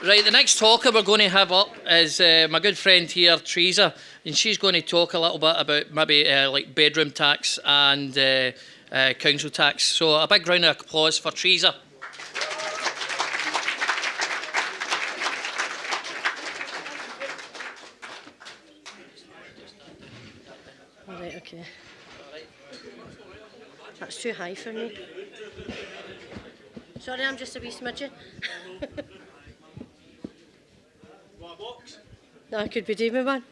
Right, the next talker we're going to have up is my good friend here, Theresa, and she's going to talk a little bit about maybe like bedroom tax and council tax. So a big round of applause for Theresa. All right, okay. That's too high for me. Sorry, I'm just a wee smidgen. No, I could be doing me one.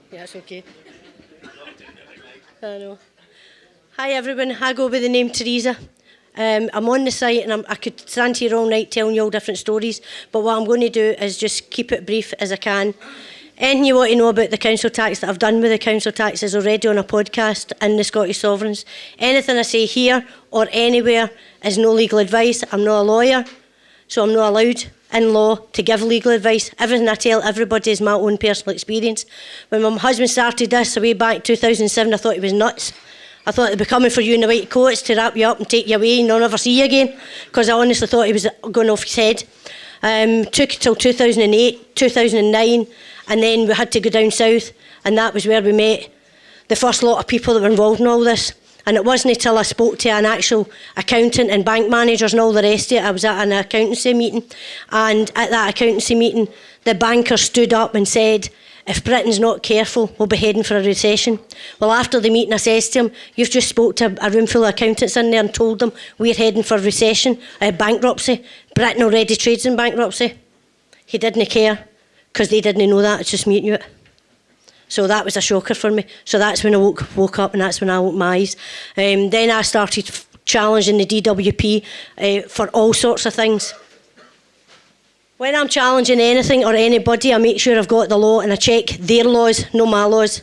Yeah, it's okay. I know. Hi everyone, I go by the name Theresa. I'm on the site and I could stand here all night telling you all different stories, but what I'm going to do is just keep it brief as I can. Anything you want to know about the council tax that I've done with the council tax is already on a podcast in the Scottish Sovereigns. Anything I say here or anywhere is no legal advice. I'm not a lawyer, so I'm not allowed in law to give legal advice. Everything I tell everybody is my own personal experience. When my husband started this way back in 2007, I thought he was nuts. I thought they'd be coming for you in the white coats to wrap you up and take you away and I'll never see you again, because I honestly thought he was going off his head. Took it till 2008, 2009, and then we had to go down south, and that was where we met the first lot of people that were involved in all this. And it wasn't until I spoke to an actual accountant and bank managers and all the rest of it. I was at an accountancy meeting, and at that accountancy meeting, the banker stood up and said, if Britain's not careful, we'll be heading for a recession. Well, after the meeting, I says to him, you've just spoke to a room full of accountants in there and told them we're heading for recession, bankruptcy. Britain already trades in bankruptcy. He didn't care, because they didn't know that, it's just me and you. So that was a shocker for me. So that's when I woke up, and that's when I opened my eyes. Then I started challenging the DWP for all sorts of things. When I'm challenging anything or anybody, I make sure I've got the law and I check their laws, not my laws.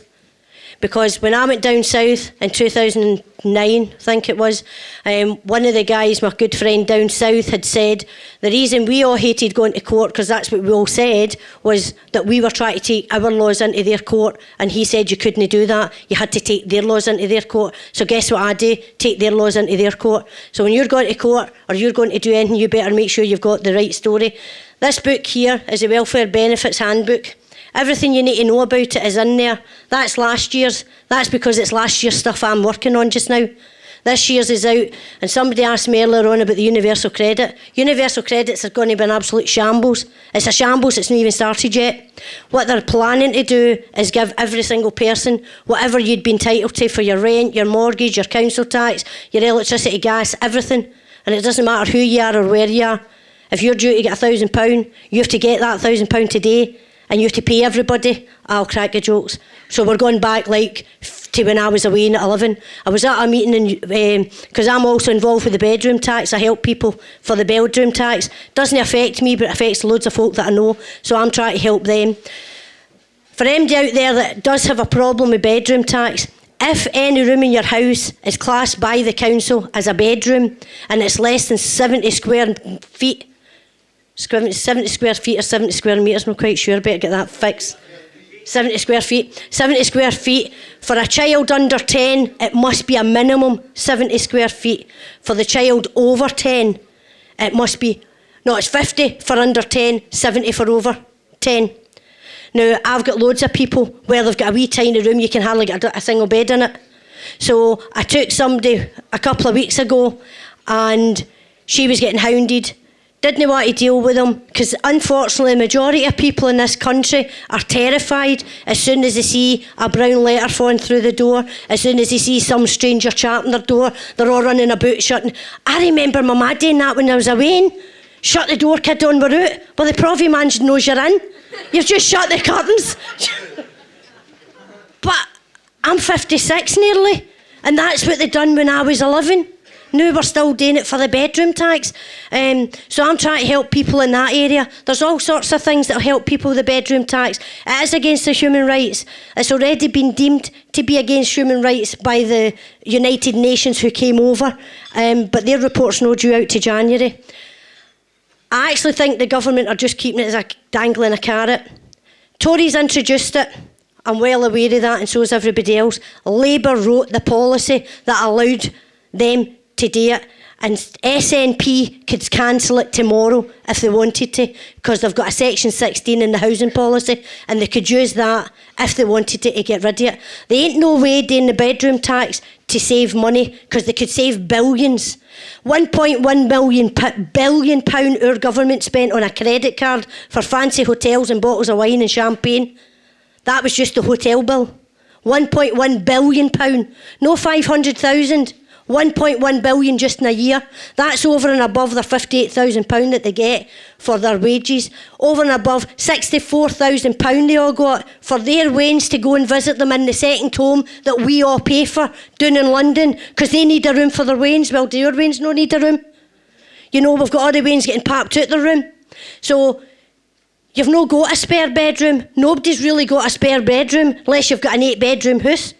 Because when I went down south in 2009, I think it was, one of the guys, my good friend down south, had said the reason we all hated going to court, because that's what we all said, was that we were trying to take our laws into their court, and he said you couldn't do that, you had to take their laws into their court. So guess what I do? Take their laws into their court. So when you're going to court or you're going to do anything, you better make sure you've got the right story. This book here is a Welfare Benefits Handbook. Everything you need to know about it is in there. That's last year's. That's because it's last year's stuff I'm working on just now. This year's is out, and somebody asked me earlier on about the universal credit. Universal credits are going to be an absolute shambles. It's a shambles, it's not even started yet. What they're planning to do is give every single person whatever you'd be entitled to for your rent, your mortgage, your council tax, your electricity, gas, everything. And it doesn't matter who you are or where you are. If you're due to get £1,000, you have to get that £1,000 today, and you have to pay everybody. I'll crack your jokes. So we're going back like to when I was away at 11. I was at a meeting because I'm also involved with the bedroom tax. I help people for the bedroom tax. Doesn't affect me, but it affects loads of folk that I know. So I'm trying to help them. For anybody out there that does have a problem with bedroom tax, if any room in your house is classed by the council as a bedroom and it's less than 70 square feet, 70 square feet or 70 square metres, I'm not quite sure, better get that fixed. 70 square feet. 70 square feet. For a child under 10, it must be a minimum 70 square feet. For the child over 10, it must be, no, it's 50 for under 10, 70 for over 10. Now, I've got loads of people where they've got a wee tiny room, you can hardly get a single bed in it. So I took somebody a couple of weeks ago and she was getting hounded. Didn't want to deal with them because unfortunately the majority of people in this country are terrified as soon as they see a brown letter falling through the door, as soon as they see some stranger chapping their door, they're all running about shutting. I remember my mad doing that when I was away. Shut the door, kid, on, we're out. Well, the Provy man knows you're in. You've just shut the curtains. But I'm 56 nearly, and that's what they done when I was 11. Now we're still doing it for the bedroom tax. So I'm trying to help people in that area. There's all sorts of things that will help people with the bedroom tax. It is against the human rights. It's already been deemed to be against human rights by the United Nations who came over, but their report's not due out to January. I actually think the government are just keeping it as a dangling a carrot. Tories introduced it. I'm well aware of that, and so is everybody else. Labour wrote the policy that allowed them to do it. And SNP could cancel it tomorrow if they wanted to, because they've got a Section 16 in the housing policy, and they could use that if they wanted to get rid of it. There ain't no way doing the bedroom tax to save money, because they could save billions. 1.1 billion pound our government spent on a credit card for fancy hotels and bottles of wine and champagne. That was just the hotel bill. 1.1 billion pound, no 500,000. 1.1 billion just in a year. That's over and above their £58,000 that they get for their wages. Over and above £64,000 they all got for their wains to go and visit them in the second home that we all pay for down in London, because they need a room for their wains. Well, do your wains no need a room? You know, we've got all the wains getting parked out their room. So you've no got a spare bedroom. Nobody's really got a spare bedroom unless you've got an 8-bedroom house.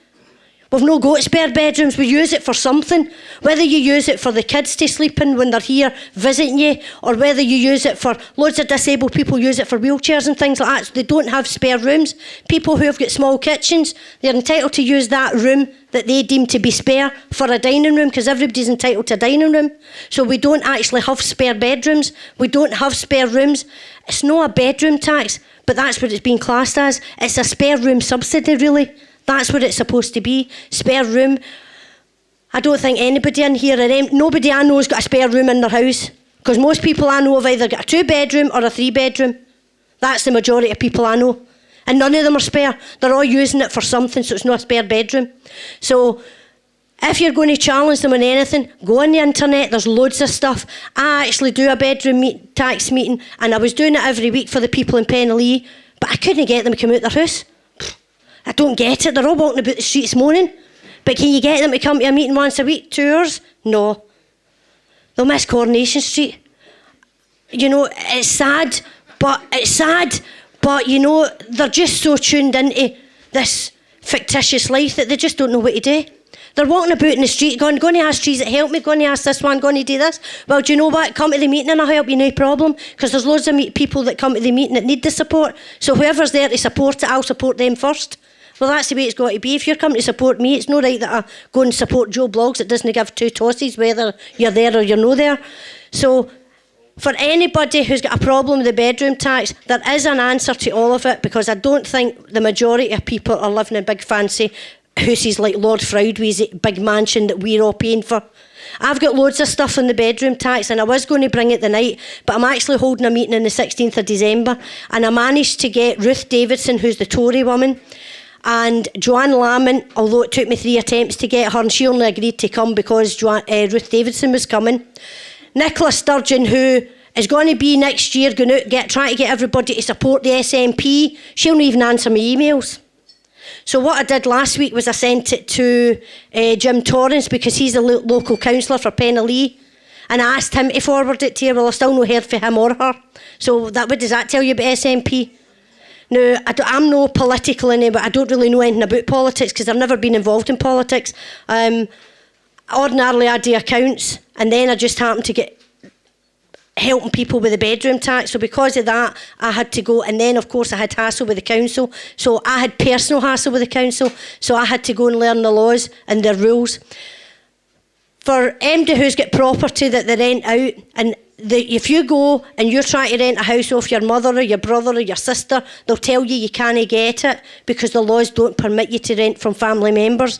We've no got spare bedrooms. We use it for something. Whether you use it for the kids to sleep in when they're here visiting you, or whether you use it for, loads of disabled people use it for wheelchairs and things like that, so they don't have spare rooms. People who have got small kitchens, they're entitled to use that room that they deem to be spare for a dining room, because everybody's entitled to a dining room. So we don't actually have spare bedrooms. We don't have spare rooms. It's not a bedroom tax, but that's what it's been classed as. It's a spare room subsidy, really. That's what it's supposed to be, spare room. I don't think anybody in here, nobody I know has got a spare room in their house, because most people I know have either got a 2-bedroom or a 3-bedroom. That's the majority of people I know. And none of them are spare. They're all using it for something, so it's not a spare bedroom. So if you're going to challenge them on anything, go on the internet, there's loads of stuff. I actually do a bedroom tax meeting, and I was doing it every week for the people in Penlee, but I couldn't get them to come out their house. I don't get it. They're all walking about the streets moaning. But can you get them to come to a meeting once a week, 2 hours? No. They'll miss Coronation Street. You know, it's sad, but you know, they're just so tuned into this fictitious life that they just don't know what to do. They're walking about in the street going to ask Theresa to help me, going to ask this one, going to do this. Well, do you know what? Come to the meeting and I'll help you, no problem. Because there's loads of people that come to the meeting that need the support. So whoever's there to support it, I'll support them first. Well, that's the way it's got to be. If you're coming to support me, it's not right that I go and support Joe Bloggs that doesn't give 2 tosses whether you're there or you're not there. So for anybody who's got a problem with the bedroom tax, there is an answer to all of it, because I don't think the majority of people are living in big fancy houses like Lord Froudway's big mansion that we're all paying for. I've got loads of stuff on the bedroom tax, and I was going to bring it tonight, but I'm actually holding a meeting on the 16th of December, and I managed to get Ruth Davidson, who's the Tory woman, and Joanne Lamont, although it took me 3 attempts to get her, and she only agreed to come because Ruth Davidson was coming. Nicola Sturgeon, who is going to be next year going out trying to get everybody to support the SNP, she'll not even answer my emails. So what I did last week was I sent it to Jim Torrance, because he's a local councillor for Penlee, and I asked him to forward it to her. Well, I still not heard from him or her. So what does that tell you about SNP? Now, I'm no political in it, but I don't really know anything about politics, because I've never been involved in politics. Ordinarily, I do accounts, and then I just happened to get helping people with the bedroom tax. So because of that, I had to go, and then of course I had hassle with the council. So I had personal hassle with the council, so I had to go and learn the laws and their rules. For anybody who's got property that they rent out, and if you go and you're trying to rent a house off your mother or your brother or your sister, they'll tell you can't get it because the laws don't permit you to rent from family members.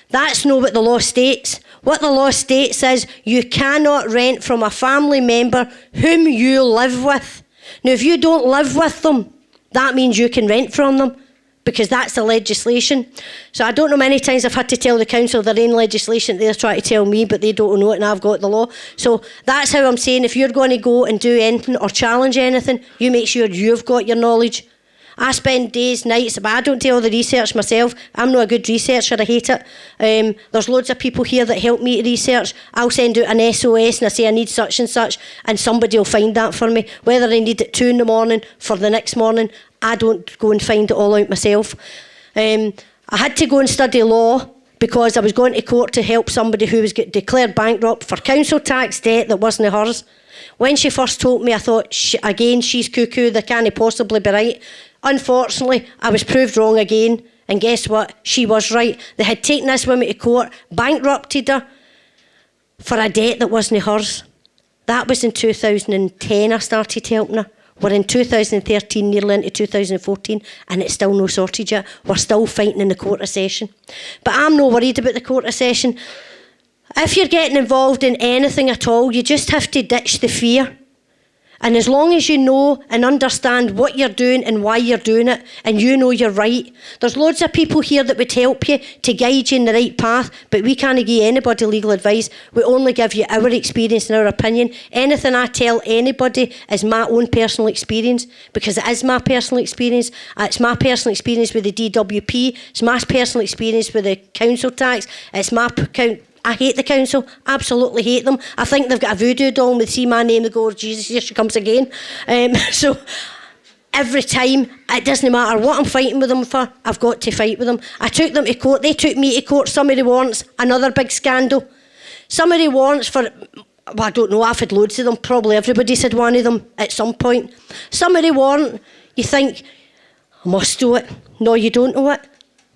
That's not what the law states. What the law states is you cannot rent from a family member whom you live with. Now, if you don't live with them, that means you can rent from them, because that's the legislation. So I don't know many times I've had to tell the council their own legislation they're trying to tell me, but they don't know it and I've got the law. So that's how I'm saying, if you're going to go and do anything or challenge anything, you make sure you've got your knowledge. I spend days, nights, but I don't do all the research myself. I'm not a good researcher, I hate it. There's loads of people here that help me to research. I'll send out an SOS and I say I need such and somebody will find that for me. Whether I need it 2 a.m. for the next morning, I don't go and find it all out myself. I had to go and study law because I was going to court to help somebody who was declared bankrupt for council tax debt that wasn't hers. When she first told me, I thought, again, she's cuckoo, they can't possibly be right. Unfortunately, I was proved wrong again, and guess what? She was right. They had taken this woman to court, bankrupted her, for a debt that wasn't hers. That was in 2010 I started helping her. We're in 2013, nearly into 2014, and it's still no sorted yet. We're still fighting in the court session. But I'm not worried about the court session. If you're getting involved in anything at all, you just have to ditch the fear. And as long as you know and understand what you're doing and why you're doing it, and you know you're right, there's loads of people here that would help you to guide you in the right path, but we can't give anybody legal advice. We only give you our experience and our opinion. Anything I tell anybody is my own personal experience, because it is my personal experience. It's my personal experience with the DWP. It's my personal experience with the council tax. It's my I hate the council, absolutely hate them. I think they've got a voodoo doll and they see my name, they go, Jesus, here she comes again. So every time, it doesn't matter what I'm fighting with them for, I've got to fight with them. I took them to court, they took me to court, somebody wants another big scandal. Somebody wants for, well, I don't know, I've had loads of them, probably everybody's had one of them at some point. Somebody want, you think, I must do it. No, you don't know it.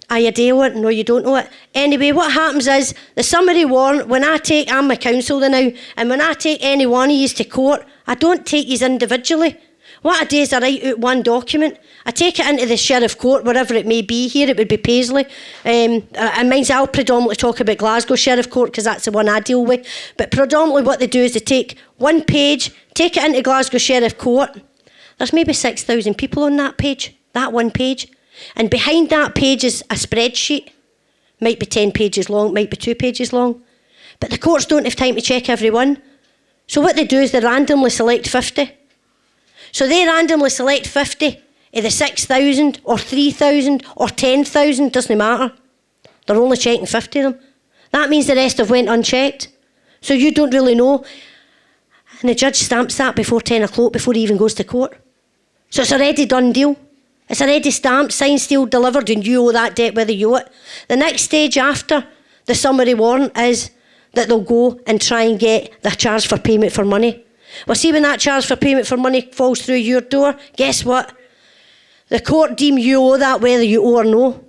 You do it? No, you don't know it. Anyway, what happens is, the summary warrant, I'm a counsellor now, and when I take any one of you to court, I don't take you individually. What I do is I write out one document. I take it into the sheriff court, wherever it may be here. It would be Paisley. I'll predominantly talk about Glasgow Sheriff Court, because that's the one I deal with. But predominantly what they do is they take one page, take it into Glasgow Sheriff Court. There's maybe 6,000 people on that page, that one page. And behind that page is a spreadsheet. Might be 10 pages long, might be 2 pages long. But the courts don't have time to check every one. So what they do is they randomly select 50. So they randomly select 50 of the 6,000 or 3,000 or 10,000, doesn't matter. They're only checking 50 of them. That means the rest have went unchecked. So you don't really know. And the judge stamps that before 10 o'clock, before he even goes to court. So it's already done deal. It's already stamped, signed, sealed, delivered, and you owe that debt whether you owe it. The next stage after the summary warrant is that they'll go and try and get the charge for payment for money. Well, see, when that charge for payment for money falls through your door, guess what? The court deem you owe that whether you owe or no.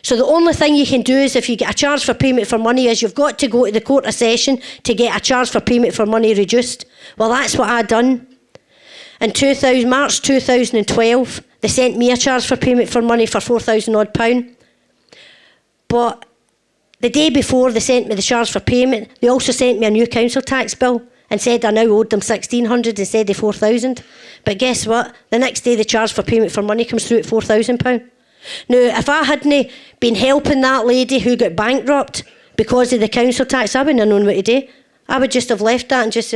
So the only thing you can do is, if you get a charge for payment for money, is you've got to go to the court of session to get a charge for payment for money reduced. Well, that's what I done. In March 2012, they sent me a charge for payment for money for £4,000 odd. But the day before they sent me the charge for payment, they also sent me a new council tax bill and said I now owed them £1,600 instead of £4,000. But guess what? The next day the charge for payment for money comes through at £4,000. Now, if I hadn't been helping that lady who got bankrupt because of the council tax, I wouldn't have known what to do. I would just have left that and just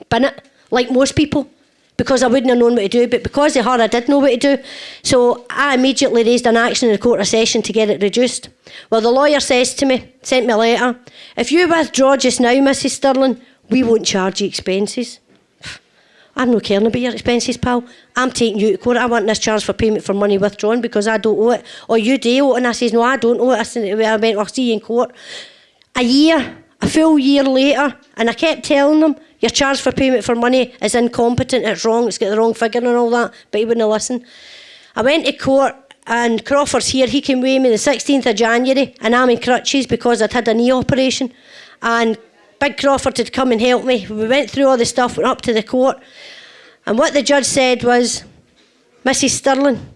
bin it, like most people. Because I wouldn't have known what to do, but because of her, I did know what to do. So I immediately raised an action in the court of session to get it reduced. Well, the lawyer says to me, sent me a letter, if you withdraw just now, Mrs. Stirling, we won't charge you expenses. I'm not caring about your expenses, pal. I'm taking you to court. I want this charge for payment for money withdrawn because I don't owe it. Or you do owe it. And I says, no, I don't owe it. I said, well, I'll see you in court. A full year later, and I kept telling them, your charge for payment for money is incompetent, it's wrong, it's got the wrong figure and all that, but he wouldn't listen. I went to court, and Crawford's here, he came with me the 16th of January, and I'm in crutches because I'd had a knee operation, and Big Crawford had come and helped me. We went through all the stuff, went up to the court, and what the judge said was, Mrs. Stirling,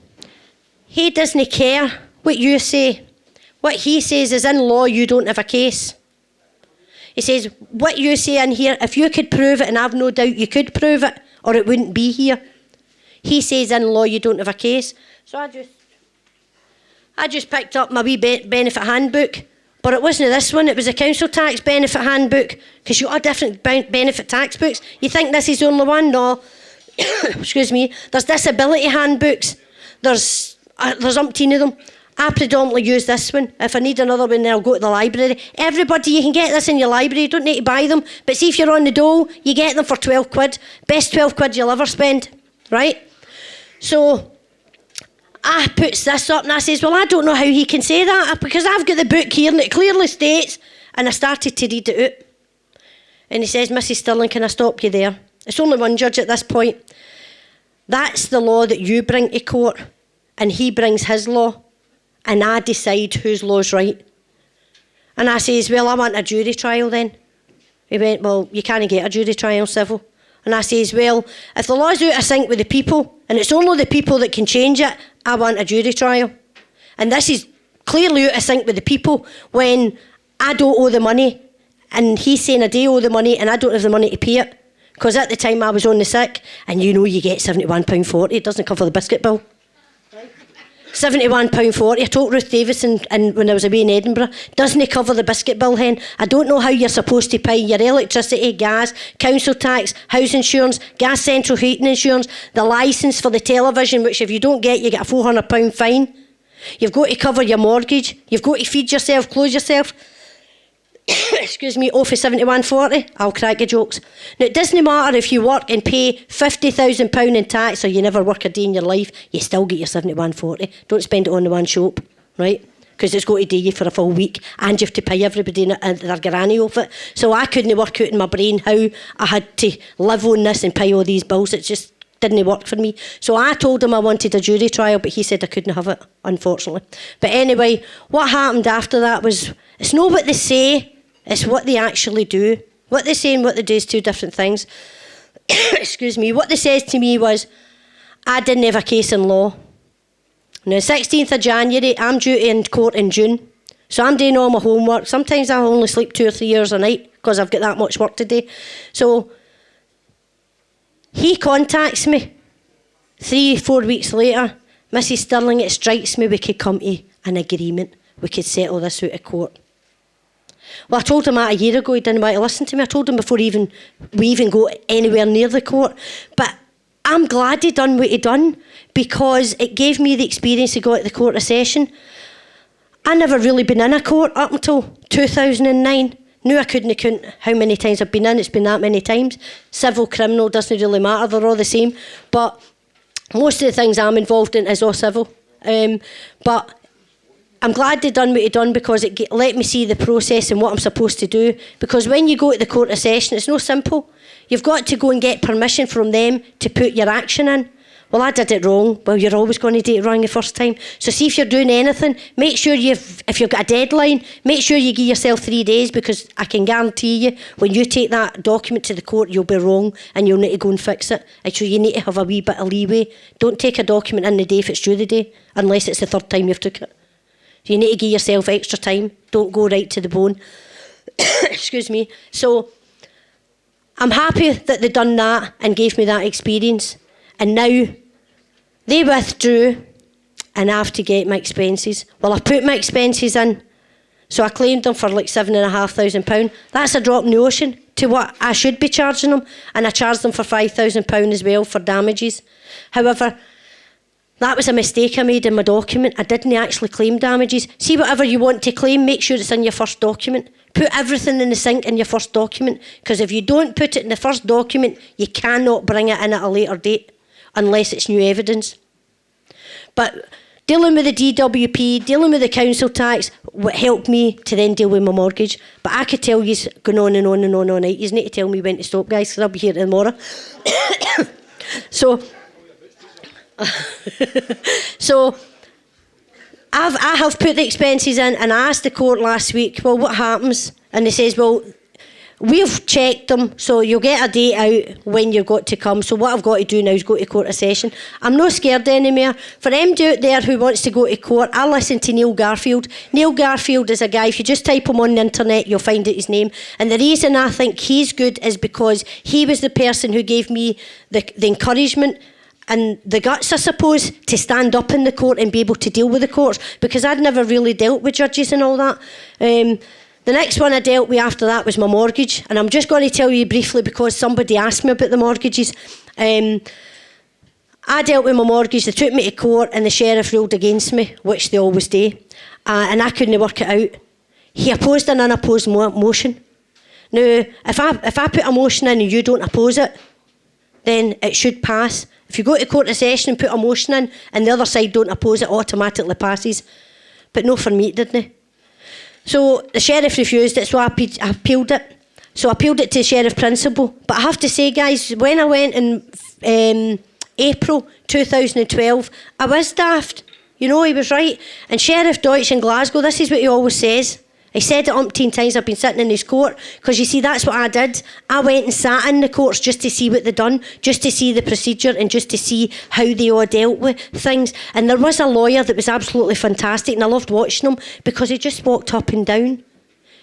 he doesn't care what you say. What he says is, in law, you don't have a case. He says, what you say in here, if you could prove it, and I've no doubt you could prove it, or it wouldn't be here. He says, in law, you don't have a case. So I just picked up my wee benefit handbook, but it wasn't this one, it was a council tax benefit handbook, because you've got different benefit tax books. You think this is the only one? No. Excuse me. There's disability handbooks. There's umpteen of them. I predominantly use this one. If I need another one, then I'll go to the library. Everybody, you can get this in your library. You don't need to buy them. But see, if you're on the dole, you get them for 12 quid. Best 12 quid you'll ever spend, right? So I puts this up and I says, well, I don't know how he can say that because I've got the book here and it clearly states, and I started to read it out. And he says, Mrs. Stirling, can I stop you there? It's only one judge at this point. That's the law that you bring to court, and he brings his law. And I decide whose law's right. And I says, well, I want a jury trial then. He went, well, you can't get a jury trial civil. And I says, well, if the law's out of sync with the people, and it's only the people that can change it, I want a jury trial. And this is clearly out of sync with the people when I don't owe the money, and he's saying I do owe the money, and I don't have the money to pay it. Because at the time I was on the sick, and you know you get £71.40, it doesn't cover the biscuit bill. £71.40. I told Ruth Davis and when I was away in Edinburgh, doesn't cover the biscuit bill, hen. I don't know how you're supposed to pay your electricity, gas, council tax, house insurance, gas central heating insurance, the licence for the television, which if you don't get, you get a £400 fine. You've got to cover your mortgage. You've got to feed yourself, clothe yourself. Excuse me, off of £71.40, I'll crack your jokes. Now, it doesn't matter if you work and pay £50,000 in tax or you never work a day in your life, you still get your £71.40. Don't spend it on the one shop, right? Because it's going to do you for a full week, and you have to pay everybody their granny off it. So I couldn't work out in my brain how I had to live on this and pay all these bills. It just didn't work for me. So I told him I wanted a jury trial, but he said I couldn't have it, unfortunately. But anyway, what happened after that was, it's not what they say, it's what they actually do. What they say and what they do is two different things. Excuse me. What they says to me was, I didn't have a case in law. Now, 16th of January, I'm due in court in June. So I'm doing all my homework. Sometimes I only sleep 2 or 3 hours a night because I've got that much work to do. So he contacts me 3-4 weeks later. Mrs. Stirling, it strikes me we could come to an agreement. We could settle this out of court. Well, I told him that a year ago. He didn't want to listen to me. I told him before we even go anywhere near the court. But I'm glad he done what he done, because it gave me the experience to go at the court of session. I never really been in a court up until 2009. Now I couldn't count how many times I've been in. It's been that many times. Civil, criminal, doesn't really matter. They're all the same. But most of the things I'm involved in is all civil. But I'm glad they done what they done, because it let me see the process and what I'm supposed to do. Because when you go to the court of session, it's no simple. You've got to go and get permission from them to put your action in. Well, I did it wrong. Well, you're always going to do it wrong the first time. So see, if you're doing anything, make sure if you've got a deadline, make sure you give yourself 3 days, because I can guarantee you, when you take that document to the court, you'll be wrong and you'll need to go and fix it. And so you need to have a wee bit of leeway. Don't take a document in the day if it's due the day, unless it's the 3rd time you've took it. You need to give yourself extra time. Don't go right to the bone. Excuse me. So I'm happy that they done that and gave me that experience. And now they withdrew and I have to get my expenses. Well, I put my expenses in. So I claimed them for like £7,500. That's a drop in the ocean to what I should be charging them. And I charged them for £5,000 as well for damages. However, that was a mistake I made in my document. I didn't actually claim damages. See, whatever you want to claim, make sure it's in your first document. Put everything in the sink in your first document, because if you don't put it in the first document, you cannot bring it in at a later date unless it's new evidence. But dealing with the DWP, dealing with the council tax, what helped me to then deal with my mortgage. But I could tell you going on and on and on all night. You need to tell me when to stop, guys, because I'll be here tomorrow. So I have put the expenses in, and I asked the court last week, well, what happens? And they says, well, we've checked them, so you'll get a date out when you've got to come. So what I've got to do now is go to court of session. I'm not scared anymore. For anybody out there who wants to go to court, I listen to Neil Garfield. Neil Garfield is a guy, if you just type him on the internet, you'll find out his name. And the reason I think he's good is because he was the person who gave me the encouragement and the guts, I suppose, to stand up in the court and be able to deal with the courts, because I'd never really dealt with judges and all that. The next one I dealt with after that was my mortgage, and I'm just going to tell you briefly because somebody asked me about the mortgages. I dealt with my mortgage, they took me to court and the sheriff ruled against me, which they always do, and I couldn't work it out. He opposed an unopposed motion. Now, if I put a motion in and you don't oppose it, then it should pass. If you go to court of session and put a motion in and the other side don't oppose it, automatically passes. But no, for me it didn't. So the sheriff refused it, so I appealed it. So I appealed it to the sheriff principal. But I have to say, guys, when I went in April 2012, I was daft. You know, he was right. And Sheriff Deutsch in Glasgow, this is what he always says. He said it umpteen times. I've been sitting in his court, because you see, that's what I did. I went and sat in the courts just to see what they'd done, just to see the procedure and just to see how they all dealt with things. And there was a lawyer that was absolutely fantastic, and I loved watching him, because he just walked up and down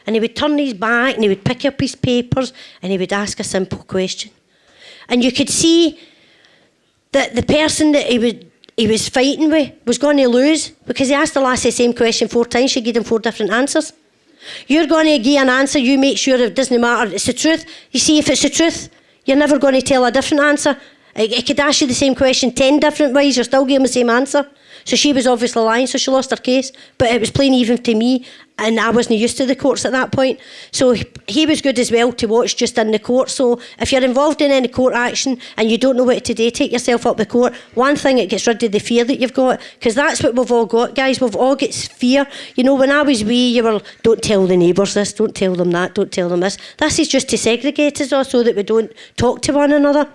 and he would turn his back and he would pick up his papers and he would ask a simple question. And you could see that the person that he was fighting with was going to lose, because he asked the lassie the same question 4 times. She gave him 4 different answers. You're going to give an answer, you make sure it doesn't matter, it's the truth. You see, if it's the truth, you're never going to tell a different answer. It could ask you the same question 10 different ways, you're still giving the same answer. So she was obviously lying, so she lost her case. But it was plain even to me, and I wasn't used to the courts at that point. So he was good as well to watch just in the court. So if you're involved in any court action and you don't know what to do, take yourself up the court. One thing, it gets rid of the fear that you've got, because that's what we've all got, guys. We've all got fear. You know, when I was wee, you were, don't tell the neighbours this, don't tell them that, don't tell them this. This is just to segregate us all so that we don't talk to one another.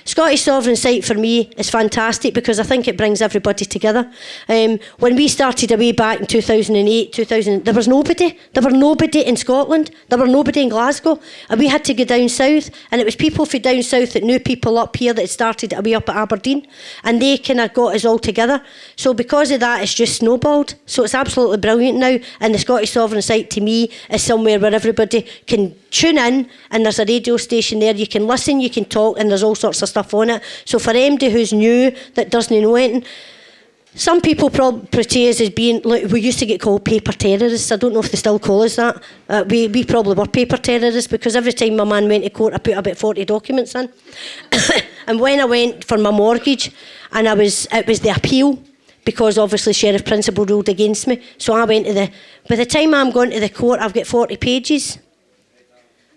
Scottish Sovereign Site for me is fantastic, because I think it brings everybody together. When we started away back in 2008, there was nobody. There were nobody in Scotland. There were nobody in Glasgow. And we had to go down south, and it was people from down south that knew people up here that had started away up at Aberdeen, and they kind of got us all together. So because of that, it's just snowballed. So it's absolutely brilliant now, and the Scottish Sovereign Site to me is somewhere where everybody can tune in, and there's a radio station there. You can listen, you can talk, and there's all sorts of stuff on it. So for anybody who's new, that doesn't know anything, some people portray us as being, like, we used to get called paper terrorists. I don't know if they still call us that. We probably were paper terrorists, because every time my man went to court, I put about 40 documents in. And when I went for my mortgage, and it was the appeal, because obviously Sheriff Principal ruled against me. So I went to by the time I'm going to the court, I've got 40 pages.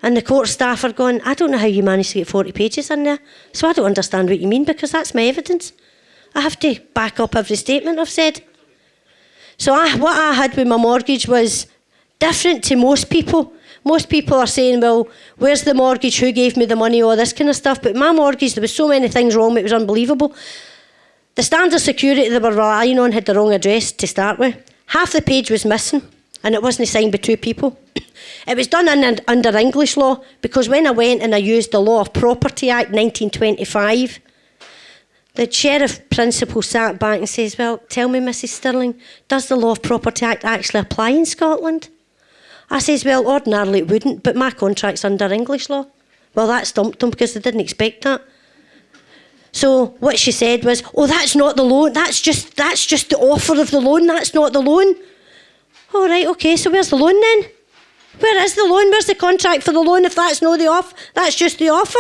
And the court staff are going, I don't know how you managed to get 40 pages in there. So I don't understand what you mean, because that's my evidence. I have to back up every statement I've said. So what I had with my mortgage was different to most people. Most people are saying, well, where's the mortgage? Who gave me the money? All this kind of stuff. But my mortgage, there was so many things wrong, it was unbelievable. The standard security they were relying on had the wrong address to start with. Half the page was missing, and it wasn't signed by 2 people. It was done under English law, because when I went and I used the Law of Property Act 1925, the Sheriff Principal sat back and says, well, tell me, Mrs Stirling, does the Law of Property Act actually apply in Scotland? I says, well, ordinarily it wouldn't, but my contract's under English law. Well, that stumped them, because they didn't expect that. So what she said was, oh, that's not the loan, that's just the offer of the loan, that's not the loan. All right, okay, so where's the loan then? Where is the loan? Where's the contract for the loan if that's not the offer? That's just the offer.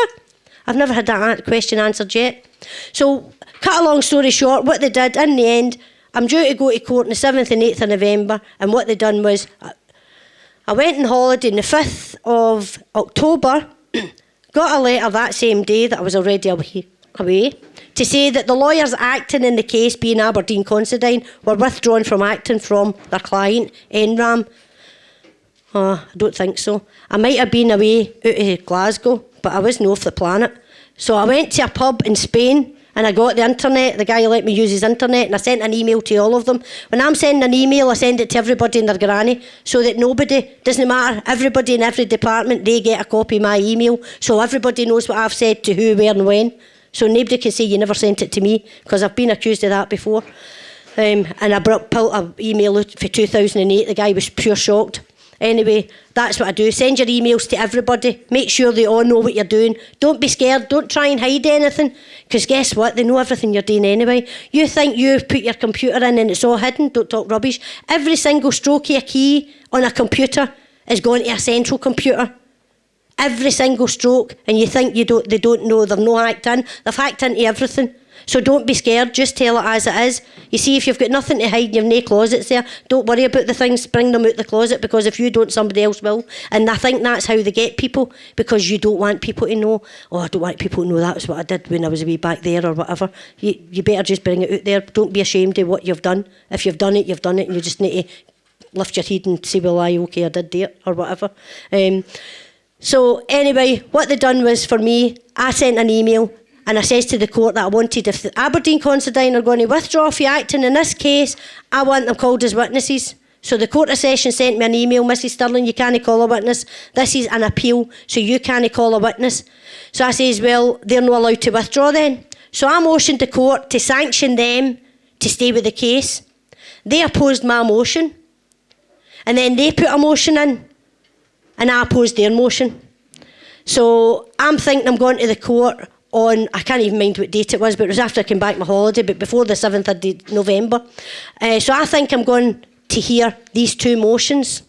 I've never had that question answered yet. So, cut a long story short, what they did, in the end, I'm due to go to court on the 7th and 8th of November, and what they done was, I went on holiday on the 5th of October, got a letter that same day that I was already away, to say that the lawyers acting in the case, being Aberdeen Considine, were withdrawn from acting from their client, NRAM. I don't think so. I might have been away out of Glasgow, but I wasn't off the planet. So I went to a pub in Spain, and I got the internet. The guy let me use his internet, and I sent an email to all of them. When I'm sending an email, I send it to everybody and their granny, so that nobody, doesn't matter, everybody in every department, they get a copy of my email, so everybody knows what I've said to who, where and when. So nobody can say you never sent it to me, because I've been accused of that before. And I pulled an email out for 2008. The guy was pure shocked. Anyway, that's what I do. Send your emails to everybody. Make sure they all know what you're doing. Don't be scared. Don't try and hide anything, because guess what? They know everything you're doing anyway. You think you've put your computer in and it's all hidden? Don't talk rubbish. Every single stroke of a key on a computer is going to a central computer. Every single stroke. And you think they don't know. They've no hacked in. They've hacked into everything. So don't be scared, just tell it as it is. You see, if you've got nothing to hide and you've no closets there, don't worry about the things, bring them out the closet, because if you don't, somebody else will. And I think that's how they get people, because you don't want people to know, oh, I don't want people to know that's what I did when I was away back there or whatever. You better just bring it out there. Don't be ashamed of what you've done. If you've done it, you've done it, and you just need to lift your head and say, well, okay, I did do it, or whatever. So anyway, what they done was, for me, I sent an email, and I says to the court that I wanted, if the Aberdeen Considine are going to withdraw from acting in this case, I want them called as witnesses. So the Court of Session sent me an email, Mrs Stirling, you can't call a witness. This is an appeal, so you can't call a witness. So I says, well, they're not allowed to withdraw then. So I motioned the court to sanction them to stay with the case. They opposed my motion. And then they put a motion in. And I opposed their motion. So I'm thinking I'm going to the court on, I can't even mind what date it was, but it was after I came back my holiday, but before the 7th of November. So I think I'm going to hear these two motions.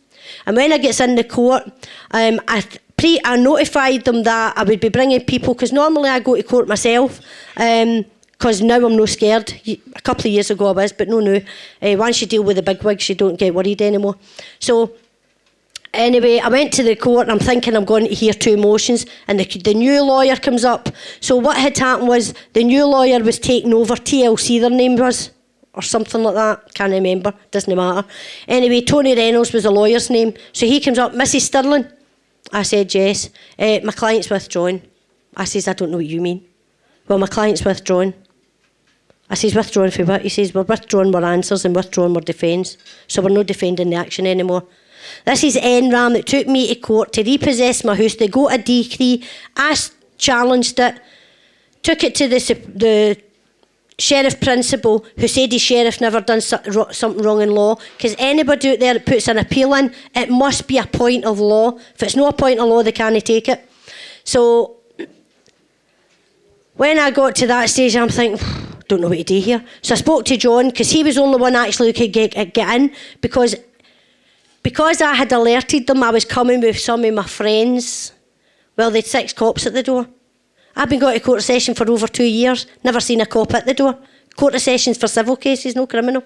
And when I get in the court, I notified them that I would be bringing people, because normally I go to court myself, because now I'm no scared. A couple of years ago I was, but no. Once you deal with the big wigs, you don't get worried anymore. So anyway, I went to the court and I'm thinking I'm going to hear two motions, and the new lawyer comes up. So what had happened was the new lawyer was taking over, TLC their name was, or something like that, can't remember, doesn't matter. Anyway, Tony Reynolds was the lawyer's name. So he comes up, Mrs Stirling? I said, yes. My client's withdrawn. I says, I don't know what you mean. Well, my client's withdrawn. I says, withdrawn for what? He says, we're withdrawing our answers and withdrawing our defence. So we're not defending the action anymore. This is NRAM that took me to court to repossess my house. They got a decree. I challenged it, took it to the sheriff principal, who said his sheriff never done something wrong in law, because anybody out there that puts an appeal in, it must be a point of law. If it's not a point of law, they can't take it. So when I got to that stage, I'm thinking, don't know what to do here. So I spoke to John, because he was the only one actually who could get in, because I had alerted them I was coming with some of my friends. Well, they'd 6 cops at the door. I've been going to court of session for over 2 years, never seen a cop at the door. Court of sessions for civil cases, no criminal.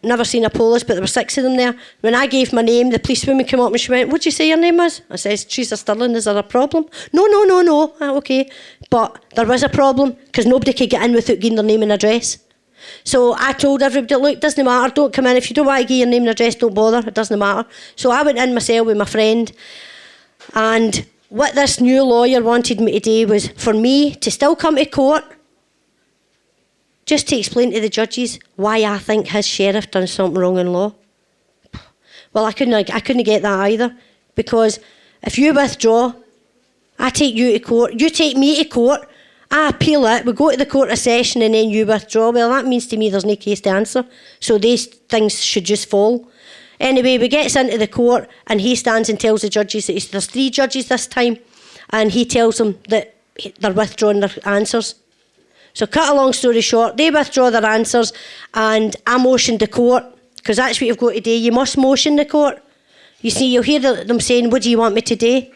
Never seen a police, but there were 6 of them there. When I gave my name, the policewoman came up and she went, what'd you say your name was? I says, Theresa Stirling, is there a problem? No. Okay. But there was a problem, because nobody could get in without giving their name and address. So I told everybody, look, it doesn't matter, don't come in. If you don't want to give your name and address, don't bother, it doesn't matter. So I went in myself with my friend, and what this new lawyer wanted me to do was for me to still come to court, just to explain to the judges why I think his sheriff done something wrong in law. Well, I couldn't get that either, because if you withdraw, I take you to court, you take me to court, I appeal it, we go to the court of session, and then you withdraw. Well, that means to me there's no case to answer, so these things should just fall. Anyway, we gets into the court, and he stands and tells the judges that there's 3 judges this time, and he tells them that they're withdrawing their answers. So cut a long story short, they withdraw their answers, and I motioned the court, because that's what you've got to do, you must motion the court. You see, you'll hear them saying, what do you want me to do?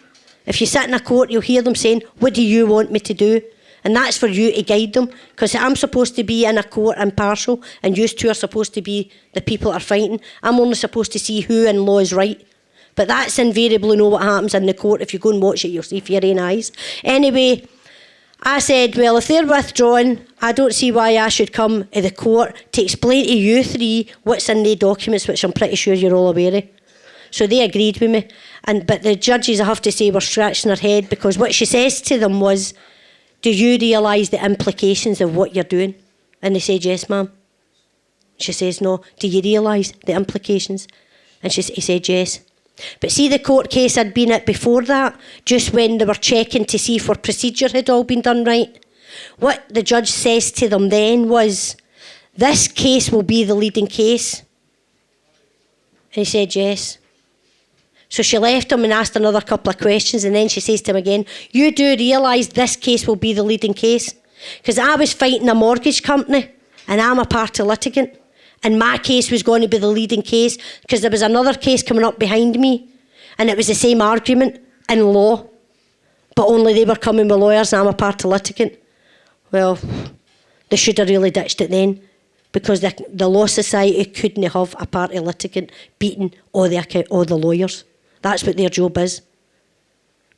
If you sit in a court, you'll hear them saying, what do you want me to do? And that's for you to guide them, because I'm supposed to be in a court impartial, and you two are supposed to be the people that are fighting. I'm only supposed to see who in law is right. But that's invariably know what happens in the court. If you go and watch it, you'll see for your own eyes. Anyway, I said, well, if they're withdrawing, I don't see why I should come to the court to explain to you 3 what's in the documents, which I'm pretty sure you're all aware of. So they agreed with me. But the judges, I have to say, were scratching their head, because what she says to them was, do you realise the implications of what you're doing? And they said, yes, ma'am. She says, no, do you realise the implications? And he said, yes. But see, the court case had been at before that, just when they were checking to see if our procedure had all been done right. What the judge says to them then was, this case will be the leading case. And he said, yes. So she left him and asked another couple of questions, and then she says to him again, you do realise this case will be the leading case? Because I was fighting a mortgage company, and I'm a party litigant, and my case was going to be the leading case, because there was another case coming up behind me, and it was the same argument in law, but only they were coming with lawyers and I'm a party litigant. Well, they should have really ditched it then, because the Law Society couldn't have a party litigant beating all the lawyers. That's what their job is.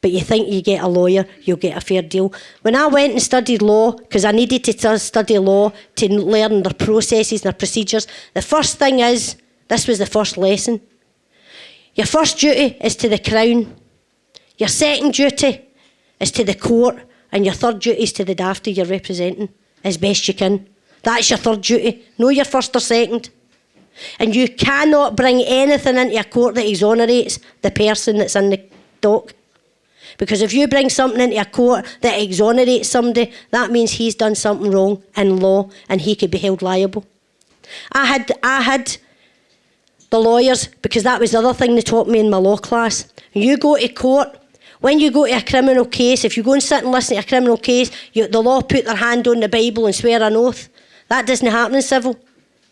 But you think you get a lawyer, you'll get a fair deal. When I went and studied law, because I needed to study law to learn their processes and their procedures, the first thing is, this was the first lesson. Your first duty is to the Crown. Your second duty is to the court. And your third duty is to the dafty you're representing, as best you can. That's your third duty, no your first or second. And you cannot bring anything into a court that exonerates the person that's in the dock. Because if you bring something into a court that exonerates somebody, that means he's done something wrong in law and he could be held liable. I had the lawyers, because that was the other thing they taught me in my law class. You go to court, when you go to a criminal case, if you go and sit and listen to a criminal case, the law put their hand on the Bible and swear an oath. That doesn't happen in civil,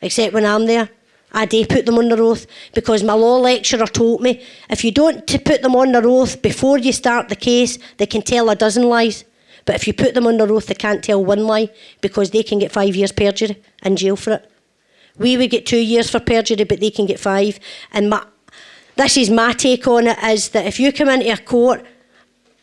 except when I'm there. I do put them on their oath, because my law lecturer told me, if you don't put them on their oath before you start the case, they can tell a dozen lies. But if you put them on their oath, they can't tell one lie, because they can get 5 years perjury in jail for it. We would get 2 years for perjury, but they can get 5. And this is my take on it, is that if you come into a court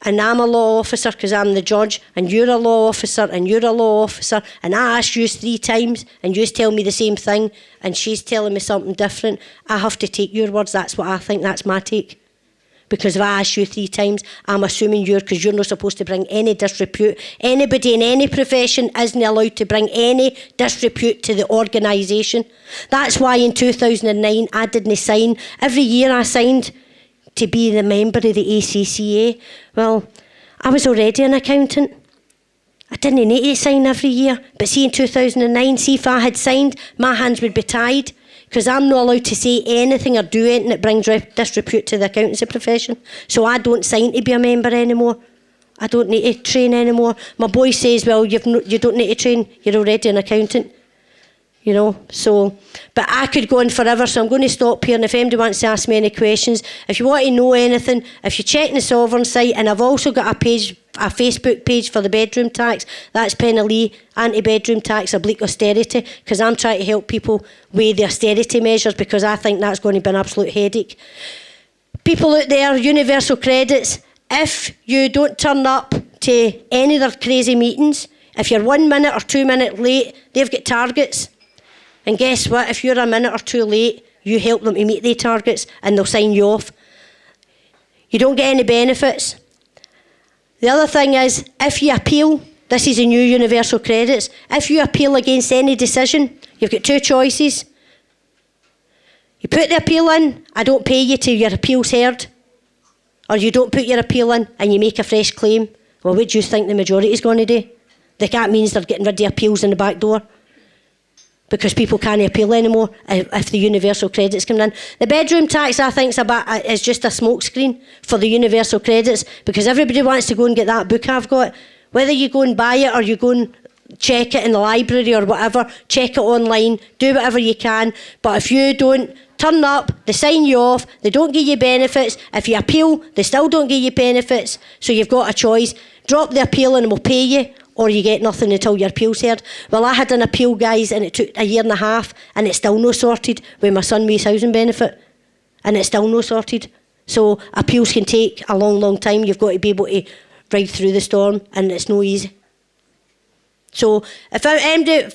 and I'm a law officer because I'm the judge, and you're a law officer and you're a law officer, and I ask you 3 times and you tell me the same thing and she's telling me something different, I have to take your words. That's what I think. That's my take. Because if I ask you 3 times, I'm assuming because you're not supposed to bring any disrepute. Anybody in any profession isn't allowed to bring any disrepute to the organisation. That's why in 2009 I didn't sign. Every year I signed to be the member of the ACCA. Well, I was already an accountant. I didn't need to sign every year. But see, in 2009, see if I had signed, my hands would be tied, because I'm not allowed to say anything or do anything that brings disrepute to the accountancy profession. So I don't sign to be a member anymore. I don't need to train anymore. My boy says, well, you don't need to train. You're already an accountant. You know, so, but I could go on forever, so I'm going to stop here. And if anybody wants to ask me any questions, if you want to know anything, if you check the Sovereign site, and I've also got a Facebook page for the bedroom tax. That's Penally Anti-Bedroom Tax Oblique Austerity, because I'm trying to help people with the austerity measures, because I think that's going to be an absolute headache. People out there, universal credits, if you don't turn up to any of their crazy meetings, if you're 1 minute or 2 minutes late, they've got targets. And guess what? If you're a minute or 2 late, you help them to meet their targets and they'll sign you off. You don't get any benefits. The other thing is, if you appeal, this is a new universal credits, if you appeal against any decision, you've got 2 choices. You put the appeal in, I don't pay you till your appeal's heard. Or you don't put your appeal in and you make a fresh claim. Well, what do you think the majority is going to do? That means they're getting rid of appeals in the back door, because people can't appeal anymore if the universal credits come in. The bedroom tax, I think, is just a smokescreen for the universal credits, because everybody wants to go and get that book I've got. Whether you go and buy it or you go and check it in the library or whatever, check it online, do whatever you can. But if you don't turn up, they sign you off, they don't give you benefits. If you appeal, they still don't give you benefits. So you've got a choice. Drop the appeal and we'll pay you, or you get nothing until your appeal's heard. Well, I had an appeal, guys, and it took a year and a half, and it's still no sorted with my son with his housing benefit. And it's still no sorted. So appeals can take a long, long time. You've got to be able to ride through the storm, and it's no easy. So if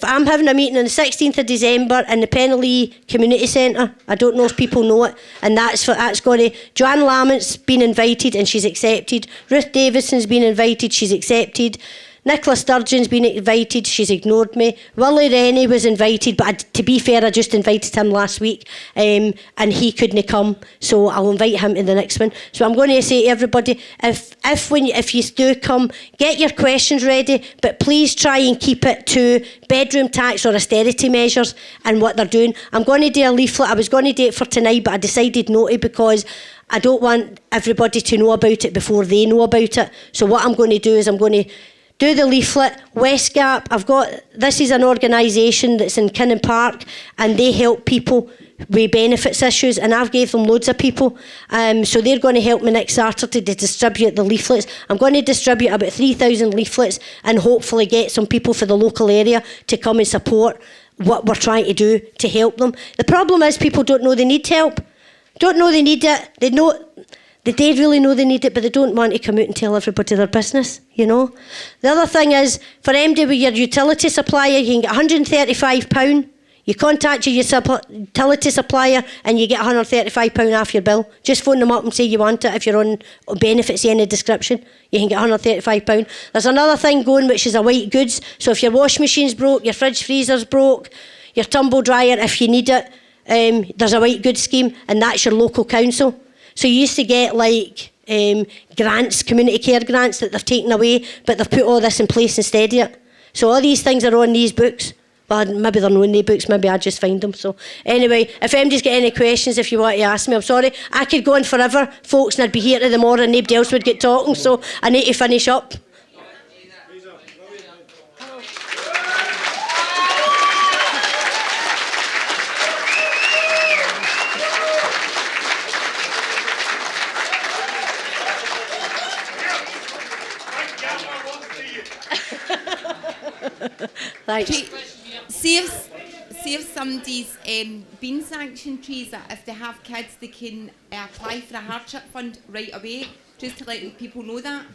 I'm having a meeting on the 16th of December in the Penally Community Centre, I don't know if people know it, and that's going to, Joanne Lamont's been invited and she's accepted. Ruth Davidson's been invited, she's accepted. Nicola Sturgeon's been invited, she's ignored me. Willie Rennie was invited, but to be fair, I just invited him last week, and he couldn't come, so I'll invite him to the next one. So I'm going to say to everybody, if you do come, get your questions ready, but please try and keep it to bedroom tax or austerity measures and what they're doing. I'm going to do a leaflet. I was going to do it for tonight, but I decided not to, because I don't want everybody to know about it before they know about it. So what I'm going to do is I'm going to do the leaflet. West Gap, this is an organisation that's in Kinnan Park, and they help people with benefits issues, and I've gave them loads of people. So they're going to help me next Saturday to distribute the leaflets. I'm going to distribute about 3,000 leaflets and hopefully get some people for the local area to come and support what we're trying to do to help them. The problem is people don't know they need help. Don't know they need it. They do really know they need it, but they don't want to come out and tell everybody their business, you know. The other thing is, for MD with your utility supplier, you can get £135. You contact your utility supplier and you get £135 off your bill. Just phone them up and say you want it if you're on benefits of any description. You can get £135. There's another thing going, which is a white goods. So if your washing machine's broke, your fridge freezer's broke, your tumble dryer, if you need it, there's a white goods scheme, and that's your local council. So you used to get like grants, community care grants that they've taken away, but they've put all this in place instead of it. So all these things are on these books. Well, maybe they're not in the books, maybe I just find them. So anyway, if anybody's got any questions, if you want to ask me, I'm sorry. I could go on forever, folks, and I'd be here to the morning and nobody else would get talking, so I need to finish up. Thanks. See if somebody's been sanctioned, Theresa, if they have kids, they can apply for a hardship fund right away, just to let people know that.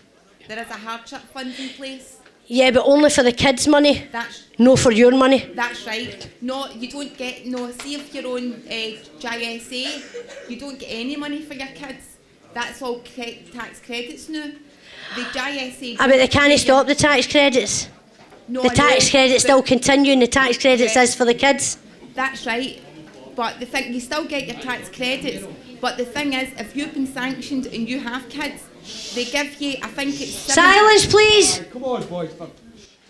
There is a hardship fund in place. Yeah, but only for the kids' money, no for your money. That's right. No, you don't get, see if you're on JSA, you don't get any money for your kids. That's all tax credits now. The JSA... But they can't stop the tax credits. No, the tax credits still continue, and the tax credits is for the kids. That's right. But the thing, you still get your tax credits. But the thing is, if you've been sanctioned and you have kids, they give you, I think it's... Silence, please! Come on, boys.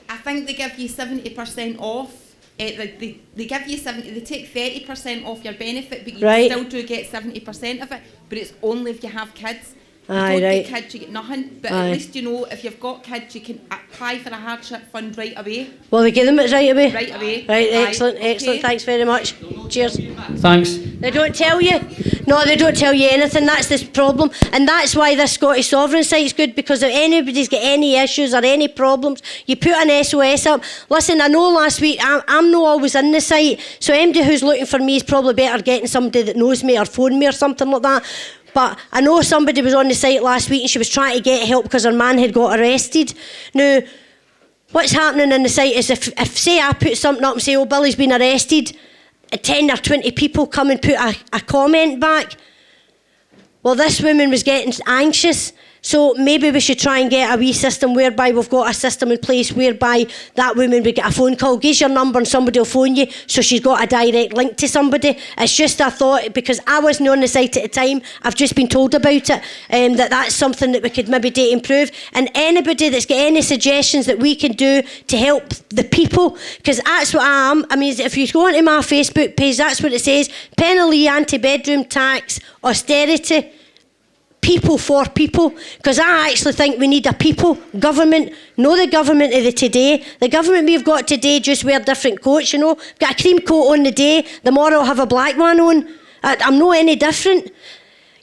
I think they give you 70% off. They give you 70, they take 30% off your benefit, but you still do get 70% of it. But it's only if you have kids. You don't get kids, you get nothing. But at least you know, if you've got kids, you can apply for a hardship fund right away. Well, they give them it right away? Right away. Right, excellent, excellent. Thanks very much. Cheers. Thanks. They don't tell you. No, they don't tell you anything. That's the problem. And that's why this Scottish Sovereign site's good, because if anybody's got any issues or any problems, you put an SOS up. Listen, I know last week, I'm not always in the site, so anybody who's looking for me is probably better getting somebody that knows me or phone me or something like that. But I know somebody was on the site last week and she was trying to get help because her man had got arrested. Now, what's happening in the site is if say I put something up and say, oh, Billy's been arrested, 10 or 20 people come and put a comment back. Well, this woman was getting anxious. So maybe we should try and get a wee system whereby we've got a system in place whereby that woman would get a phone call, gives your number and somebody will phone you, so she's got a direct link to somebody. It's just a thought, because I wasn't on the site at the time, I've just been told about it, that's something that we could maybe do to improve. And anybody that's got any suggestions that we can do to help the people, because that's what I am. I mean, if you go onto my Facebook page, that's what it says, Penalty, anti-bedroom tax, austerity, people for people, because I actually think we need a people government, no the government of the today. The government we've got today just wear different coats, you know. Got a cream coat on the day, tomorrow I'll have a black one on. I'm not any different.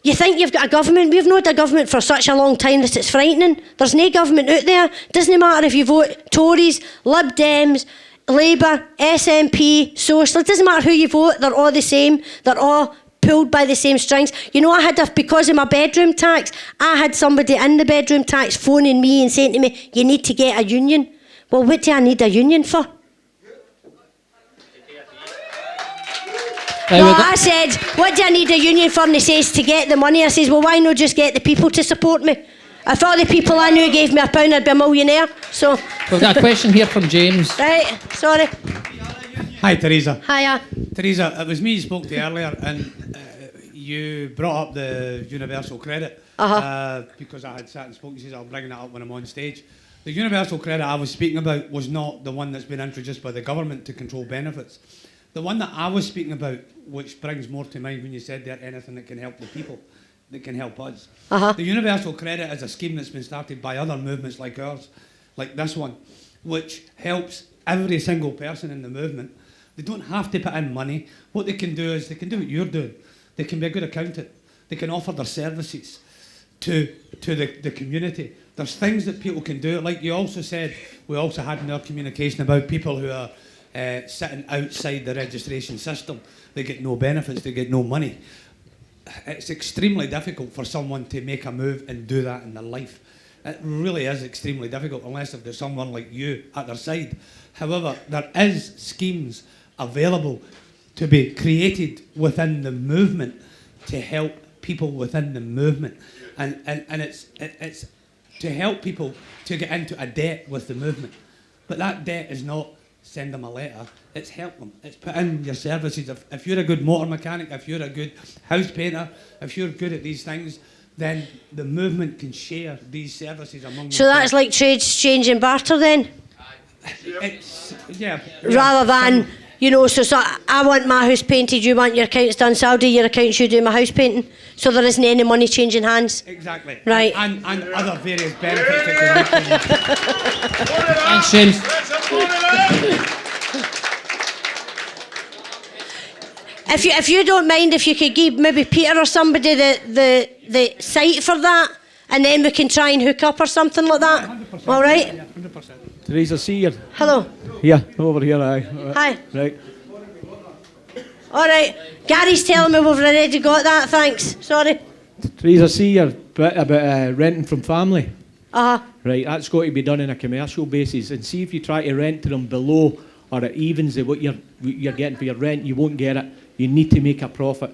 You think you've got a government? We've not had a government for such a long time that it's frightening. There's no government out there. Doesn't matter if you vote Tories, Lib Dems, Labour, SNP, Social, it doesn't matter who you vote, they're all the same. They're all pulled by the same strings. You know, because of my bedroom tax, I had somebody in the bedroom tax phoning me and saying to me, you need to get a union. Well, what do I need a union for? I said, what do I need a union for? And he says, to get the money. I says, well, why not just get the people to support me? If all the people I knew gave me £1, I'd be a millionaire. So We've got a question here from James. Right, sorry. Hi, Theresa. Hiya. Theresa, it was me you spoke to earlier, and you brought up the universal credit because I had sat and spoken to you. I'll bring that up when I'm on stage. The universal credit I was speaking about was not the one that's been introduced by the government to control benefits. The one that I was speaking about, which brings more to mind when you said there, anything that can help the people, that can help us. The universal credit is a scheme that's been started by other movements like ours, like this one, which helps every single person in the movement. They don't have to put in money. What they can do is they can do what you're doing. They can be a good accountant. They can offer their services to the community. There's things that people can do. Like you also said, we also had in our communication about people who are sitting outside the registration system. They get no benefits, they get no money. It's extremely difficult for someone to make a move and do that in their life. It really is extremely difficult unless if there's someone like you at their side. However, there is schemes available to be created within the movement to help people within the movement. And it's to help people to get into a debt with the movement. But that debt is not send them a letter. It's help them. It's put in your services. If you're a good motor mechanic, if you're a good house painter, if you're good at these things, then the movement can share these services among So that's like trade exchange and barter then? It's, yeah. Rather than, you know, so I want my house painted, you want your accounts done, so I'll do your accounts, you do my house painting. So there isn't any money changing hands. Exactly. Right. And other various benefits that Thanks, James. If you don't mind, if you could give maybe Peter or somebody the site for that, and then we can try and hook up or something like that. 100%. All right? Yeah, 100%. Theresa, see you. Hello. Here, over here, aye. Hi. Right. All right. Gary's telling me we've already got that, thanks. Sorry. Theresa, see your bit about renting from family. Uh-huh. Right, that's got to be done on a commercial basis. And see if you try to rent to them below or it evens of what you're getting for your rent, you won't get it. You need to make a profit.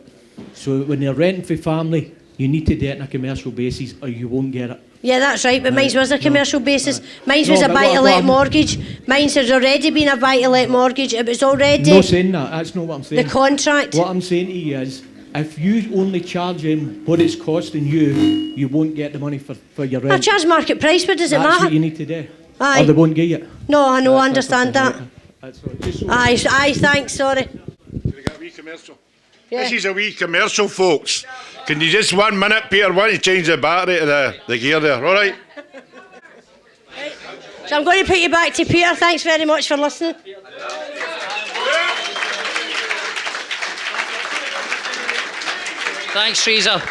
So when you're renting for family, you need to do it on a commercial basis or you won't get it. Yeah, that's right, but mine was a commercial basis. Mine No, was a but buy-to-let mortgage. Mine has already been a buy-to-let mortgage. It was already No saying that, that's not what I'm saying. the contract. What I'm saying to you is, if you only charge him what it's costing you, you won't get the money for your rent. I charge market price, but does it That's matter? what you need to do. Aye. Or they won't give you. No, I know, I That's understand that. right. That's all. Just so Aye, thanks, sorry. Can we get a wee commercial? Yeah. This is a wee commercial, folks. Can you just 1 minute, Peter? Want to change the battery to the gear there? All right. So I'm going to put you back to Peter. Thanks very much for listening. Thanks, Theresa.